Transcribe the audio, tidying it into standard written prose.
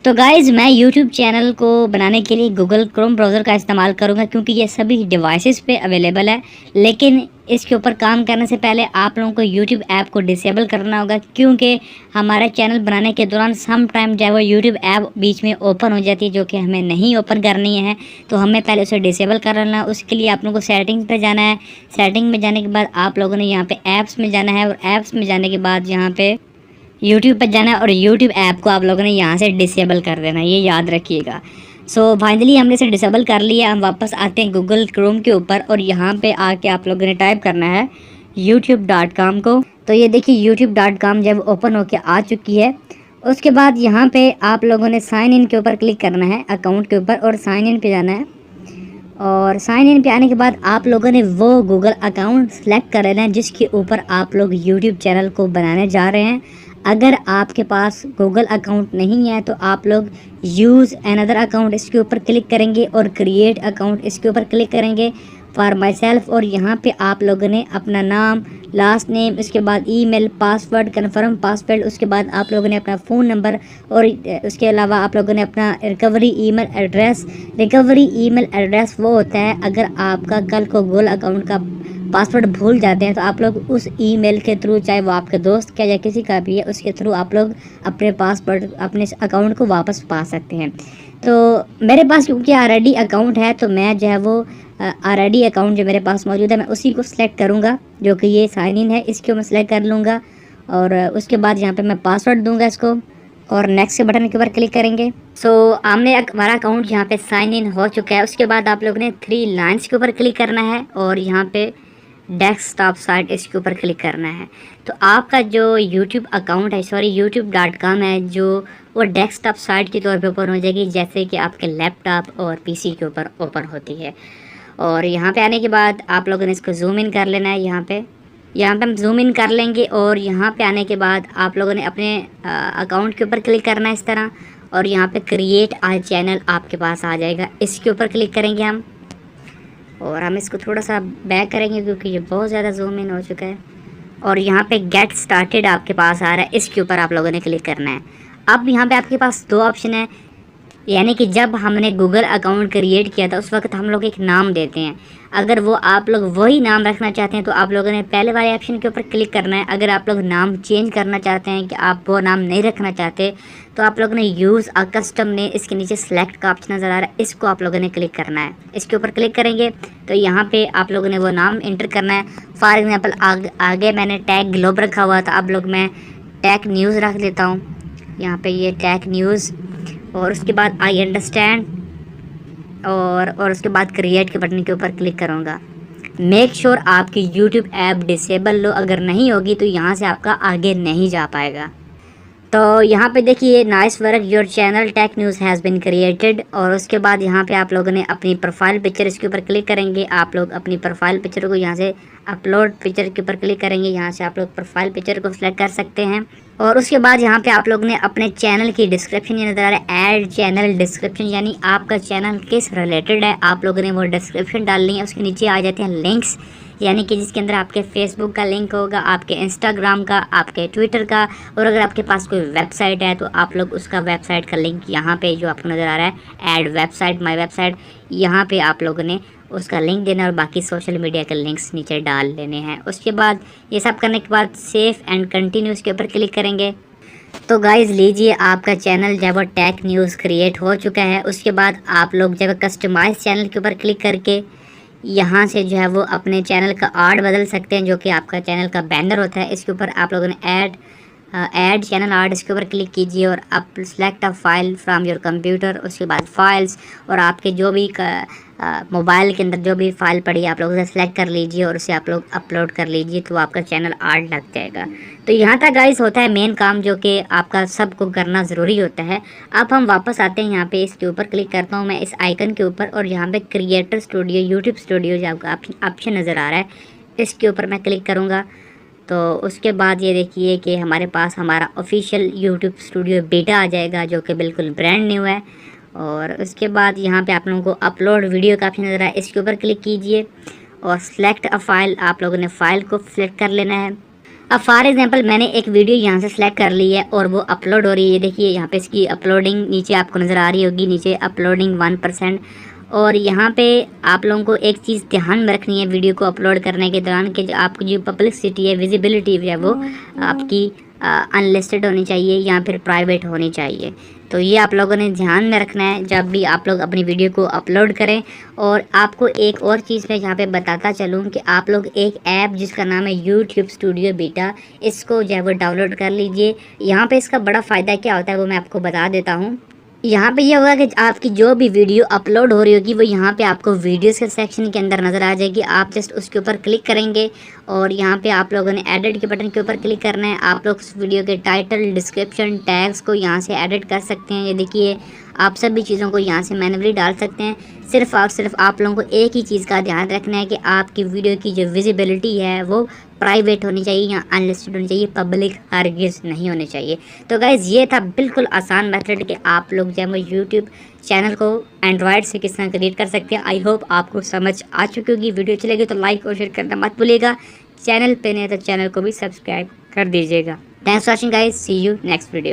तो गाइज़ मैं YouTube channel को बनाने के लिए गूगल क्रोम ब्राउज़र का इस्तेमाल करूँगा क्योंकि ये सभी डिवाइसेस पे अवेलेबल है। लेकिन इसके ऊपर काम करने से पहले आप लोगों को यूट्यूब ऐप को डिसेबल करना होगा क्योंकि हमारा चैनल बनाने के दौरान सम टाइम जो है वो यूट्यूब ऐप बीच में ओपन हो जाती है, जो कि हमें नहीं ओपन करनी है। तो हमें पहले उसे डिसेबल कर लेना है। उसके लिए आप लोगों को सेटिंग्स पे जाना है। सेटिंग में जाने के बाद आप लोगों ने यहाँ पे ऐप्स में जाना है और ऐप्स में जाने के बाद यहाँ पे यूट्यूब पर जाना है और यूट्यूब ऐप को आप लोगों ने यहाँ से डिसेबल कर देना है, ये याद रखिएगा। सो फाइनली हमने इसे डिसेबल कर लिया। हम वापस आते हैं गूगल क्रोम के ऊपर और यहाँ पे आके आप लोगों ने टाइप करना है youtube.com को। तो ये देखिए youtube.com जब ओपन होके आ चुकी है। उसके बाद यहाँ पे आप लोगों ने साइन इन के ऊपर क्लिक करना है, अकाउंट के ऊपर, और साइन इन पे जाना है। और साइन इन पे आने के बाद आप लोगों ने वो गूगल अकाउंट सेलेक्ट कर लेना है जिसके ऊपर आप लोग यूट्यूब चैनल को बनाने जा रहे हैं। अगर आपके पास गूगल अकाउंट नहीं है तो आप लोग यूज़ अनदर अकाउंट इसके ऊपर क्लिक करेंगे और क्रिएट अकाउंट इसके ऊपर क्लिक करेंगे फॉर माई सेल्फ। और यहाँ पे आप लोगों ने अपना नाम, लास्ट नेम, उसके बाद ईमेल, पासवर्ड, कन्फर्म पासवर्ड, उसके बाद आप लोगों ने अपना फ़ोन नंबर और उसके अलावा आप लोगों ने अपना recovery email address. Recovery email address वो होता है अगर आपका कल को गूगल अकाउंट का पासवर्ड भूल जाते हैं तो आप लोग उस ईमेल के थ्रू, चाहे वो आपके दोस्त का या किसी का भी है, उसके थ्रू आप लोग अपने पासवर्ड, अपने अकाउंट को वापस पा सकते हैं। तो मेरे पास क्योंकि ऑलरेडी अकाउंट है तो मैं जो है वो ऑलरेडी अकाउंट जो मेरे पास मौजूद है मैं उसी को सिलेक्ट करूँगा, जो कि ये साइन इन है, इसको मैं सिलेक्ट कर लूँगा। और उसके बाद यहाँ पे मैं पासवर्ड दूँगा इसको और नेक्स्ट के बटन के ऊपर क्लिक करेंगे। सो हमने हमारा अकाउंट यहाँ पे साइन इन हो चुका है। उसके बाद आप लोगों ने 3 लाइन्स के ऊपर क्लिक करना है और यहाँ पे डेस्कटॉप साइट इसके ऊपर क्लिक करना है। तो आपका जो यूट्यूब अकाउंट है, सॉरी youtube.com है, जो वो डेस्कटॉप साइट के तौर पे ओपन हो जाएगी जैसे कि आपके लैपटॉप और पीसी के ऊपर ओपन होती है। और यहाँ पे आने के बाद आप लोगों ने इसको जूम इन कर लेना है। यहाँ पे हम जूम इन कर लेंगे और यहाँ पे आने के बाद आप लोगों ने अपने अकाउंट के ऊपर क्लिक करना है इस तरह, और यहाँ पे क्रिएट आ चैनल आपके पास आ जाएगा, इसके ऊपर क्लिक करेंगे हम। और हम इसको थोड़ा सा बैक करेंगे क्योंकि ये बहुत ज़्यादा जूम इन हो चुका है। और यहाँ पे गेट स्टार्टेड आपके पास आ रहा है, इसके ऊपर आप लोगों ने क्लिक करना है। अब यहाँ पे आपके पास 2 ऑप्शन है, यानी कि जब हमने गूगल अकाउंट क्रिएट किया था उस वक्त हम लोग एक नाम देते हैं। अगर वो आप लोग वही नाम रखना चाहते हैं तो आप लोगों ने पहले वाले ऑप्शन के ऊपर क्लिक करना है। अगर आप लोग नाम चेंज करना चाहते हैं कि आप वो नाम नहीं रखना चाहते तो आप लोगों ने यूज़ अ कस्टम ने, इसके नीचे सेलेक्ट का ऑप्शन नज़र आ रहा है, इसको आप लोगों ने क्लिक करना है। इसके ऊपर क्लिक करेंगे तो यहाँ पे आप लोगों ने वो नाम इंटर करना है। फॉर एग्ज़ाम्पल आगे मैंने टैग ग्लोब रखा हुआ था, अब लोग मैं टैग न्यूज़ रख लेता हूँ। यहाँ पे ये टैग न्यूज़, और उसके बाद आई अंडरस्टैंड, और उसके बाद क्रिएट के बटन के ऊपर क्लिक करूँगा। मेक श्योर आपकी यूट्यूब ऐप डिसेबल लो, अगर नहीं होगी तो यहाँ से आपका आगे नहीं जा पाएगा। तो यहाँ पे देखिए nice work, your channel tech news has been created. और उसके बाद यहाँ पे आप लोगों ने अपनी प्रोफाइल पिक्चर इसके ऊपर क्लिक करेंगे। आप लोग अपनी प्रोफाइल पिक्चर को यहाँ से अपलोड पिक्चर के ऊपर क्लिक करेंगे, यहाँ से आप लोग प्रोफाइल पिक्चर को सिलेक्ट कर सकते हैं। और उसके बाद यहाँ पे आप लोग ने अपने चैनल की डिस्क्रिप्शन, ये नज़र आ रहा है ऐड चैनल डिस्क्रिप्शन, यानी आपका चैनल किस रिलेटेड है आप लोगों ने वो डिस्क्रिप्शन डालनी है। उसके नीचे आ जाते हैं लिंक्स, यानी कि जिसके अंदर आपके फेसबुक का लिंक होगा, आपके इंस्टाग्राम का, आपके ट्विटर का, और अगर आपके पास कोई वेबसाइट है तो आप लोग उसका वेबसाइट का लिंक यहाँ पे जो आपको नज़र आ रहा है ऐड वेबसाइट, माय वेबसाइट, यहाँ पे आप लोगों ने उसका लिंक देना और बाकी सोशल मीडिया के लिंक्स नीचे डाल लेने हैं। उसके बाद ये सब करने के बाद सेव एंड कंटिन्यू के ऊपर क्लिक करेंगे। तो गाइज़ लीजिए आपका चैनल जब वो टेक न्यूज़ क्रिएट हो चुका है। उसके बाद आप लोग जब कस्टमाइज चैनल के ऊपर क्लिक करके यहाँ से जो है वो अपने चैनल का आर्ट बदल सकते हैं, जो कि आपका चैनल का बैनर होता है। इसके ऊपर आप लोगों ने ऐड चैनल आर्ट इसके ऊपर क्लिक कीजिए और आप select a file from your computer. उसके बाद फाइल्स, और आपके जो भी मोबाइल के अंदर जो भी फाइल पड़ी है आप लोग उसे सेलेक्ट कर लीजिए और उसे आप लोग अपलोड कर लीजिए, तो आपका चैनल आर्ट लग जाएगा। तो यहाँ तक गाइस होता है मेन काम, जो कि आपका सबको करना ज़रूरी होता है। अब हम वापस आते हैं यहाँ पे, इसके ऊपर क्लिक करता हूँ मैं इस आइकन के ऊपर, और यहाँ पे क्रिएटर स्टूडियो, यूट्यूब स्टूडियो जो आपका ऑप्शन नज़र आ रहा है, इसके ऊपर मैं क्लिक करूँगा। तो उसके बाद ये देखिए कि हमारे पास हमारा ऑफिशियल यूट्यूब स्टूडियो बीटा आ जाएगा, जो कि बिल्कुल ब्रांड न्यू है। और उसके बाद यहाँ पे आप लोगों को अपलोड वीडियो का ऑप्शन नज़र आ रहा है, इसके ऊपर क्लिक कीजिए और सिलेक्ट अ फाइल, आप लोगों ने फ़ाइल को सिलेक्ट कर लेना है। अब फॉर एग्जांपल मैंने एक वीडियो यहाँ से सेलेक्ट कर ली है और वो अपलोड हो रही है। देखिए यहाँ पे इसकी अपलोडिंग नीचे आपको नज़र आ रही होगी, नीचे अपलोडिंग 1%। और यहाँ पे आप लोगों को एक चीज़ ध्यान में रखनी है वीडियो को अपलोड करने के दौरान कि जो आपकी जो पब्लिसिटी है, विजिबिलिटी है, वो आपकी अनलिस्टेड होनी चाहिए या फिर प्राइवेट होनी चाहिए। तो ये आप लोगों ने ध्यान में रखना है जब भी आप लोग अपनी वीडियो को अपलोड करें। और आपको एक और चीज़ मैं यहाँ पे बताता चलूँ कि आप लोग एक ऐप जिसका नाम है यूट्यूब स्टूडियो बीटा, इसको जो है वो डाउनलोड कर लीजिए। यहाँ पे इसका बड़ा फ़ायदा क्या होता है वो मैं आपको बता देता हूँ। यहाँ पे ये होगा कि आपकी जो भी वीडियो अपलोड हो रही होगी वो यहाँ पे आपको वीडियोस के सेक्शन के अंदर नज़र आ जाएगी। आप जस्ट उसके ऊपर क्लिक करेंगे और यहाँ पे आप लोगों ने एडिट के बटन के ऊपर क्लिक करना है। आप लोग उस वीडियो के टाइटल, डिस्क्रिप्शन, टैग्स को यहाँ से एडिट कर सकते हैं। ये देखिए आप सभी चीज़ों को यहाँ से मैन्युअली डाल सकते हैं। सिर्फ और सिर्फ आप लोगों को एक ही चीज़ का ध्यान रखना है कि आपकी वीडियो की जो विजिबिलिटी है वो प्राइवेट होनी चाहिए या अनलिस्टेड होनी चाहिए, पब्लिक हरगिज़ नहीं होनी चाहिए। तो गाइज़ ये था बिल्कुल आसान मेथड कि आप लोग जो है यूट्यूब चैनल को एंड्रॉयड से किस तरह क्रिएट कर सकते हैं। आई होप आपको समझ आ चुकी होगी। वीडियो अच्छी लगी तो लाइक और शेयर करना मत भूलिएगा। चैनल पे नहीं तो चैनल को भी सब्सक्राइब कर दीजिएगा। Thanks for watching guys, see you next video.